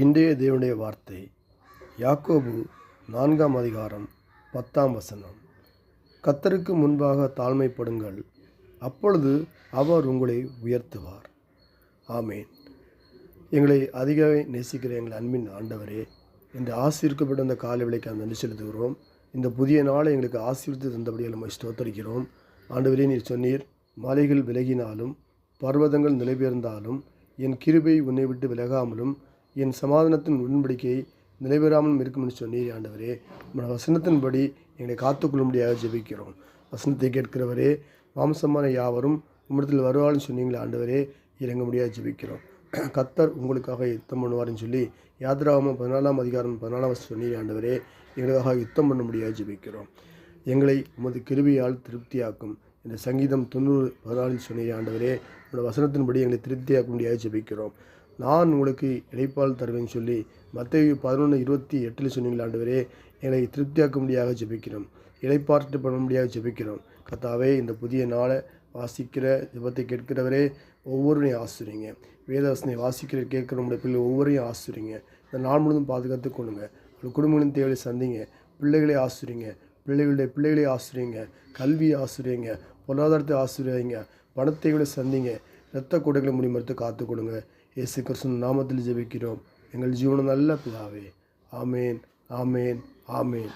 இன்றைய தேவனுடைய வார்த்தை யாக்கோபு 4ஆம் அதிகாரம் 10ஆம் வசனம். கர்த்தருக்கு முன்பாக தாழ்மைப்படுங்கள், அப்பொழுது அவர் உங்களை உயர்த்துவார். ஆமேன். எங்களை அதிகவே நேசிக்கிற எங்கள் அன்பின் ஆண்டவரே, இந்த ஆசீர்க்கப்பட்ட இந்த காலை விலைக்கு நன்றி செலுத்துகிறோம். இந்த புதிய நாளை எங்களுக்கு ஆசீர்வித்து தந்தபடியாக நம்ம ஸ்தோத்தரிக்கிறோம். ஆண்டவரே, நீர் சொன்னீர், மலைகள் விலகினாலும் பர்வதங்கள் நிலைபெயர்ந்தாலும் என் கிருபை உன்னை விட்டு விலகாமலும் என் சமாதானத்தின் உடன்படிக்கை நிலைபெறாமலும் இருக்கும் என்று சொன்னீர். ஆண்டவரே, உங்களோட வசனத்தின்படி எங்களை காத்துக்கொள்ளும்படியாக ஜெபிக்கிறோம். வசனத்தை கேட்கிறவரே, மாம்சமான யாவரும் உம்மிடத்தில் வருவாள்னு சொன்னீங்களே ஆண்டவரே, இறங்க முடியாது ஜெபிக்கிறோம். கர்த்தர் உங்களுக்காக யுத்தம் பண்ணுவார்னு சொல்லி யாத்திராகமம் 14ஆம் அதிகாரம் 14ஆம் வசனம் சொன்னீர். ஆண்டவரே, எங்களுக்காக யுத்தம் பண்ண முடியாது ஜெபிக்கிறோம். எங்களை உமது கிருபையால் திருப்தியாக்கும் இந்த சங்கீதம் 90:14 சொன்னீர். ஆண்டவரே, உங்களோட வசனத்தின்படி எங்களை திருப்தியாக்க முடியாது ஜெபிக்கிறோம். நான் உங்களுக்கு இளைப்பால் தருவேன்னு சொல்லி மத்தேயு 11:28 சொன்னீங்களா ஆண்டவரே, எங்களை திருப்தியாக்க முடியாக ஜெபிக்கிறோம். இளைப்பாற்று பண்ண முடியாக ஜெபிக்கிறோம். கர்த்தாவே, இந்த புதிய நாளை வாசிக்கிற ஜெபத்தை கேட்கிறவரே, ஒவ்வொருவரையும் ஆசிரியங்க. வேதவசனை வாசிக்கிற கேட்கிற நம்முடைய பிள்ளை ஒவ்வொருவரையும் ஆசிரியங்க. இந்த நாள் முழுவதும் பாதுகாத்து கொள்ளுங்க. உங்கள் குடும்பங்களின் தேவையை சந்திங்க. பிள்ளைகளை ஆசிரியங்க, பிள்ளைகளை ஆசிரியங்க, கல்வியை ஆசிரியங்க, பொருளாதாரத்தை ஆசிரியங்க, பணத்தைகளை சந்திங்க. இரத்த கொடைகளை முடிமறுத்து காத்து கொடுங்க. இயேசு கிறிஸ்துவின் நாமத்தில் ஜெபிக்கிறோம் எங்கள் ஜீவன நல்ல பிதாவே. ஆமேன், ஆமேன், ஆமேன்.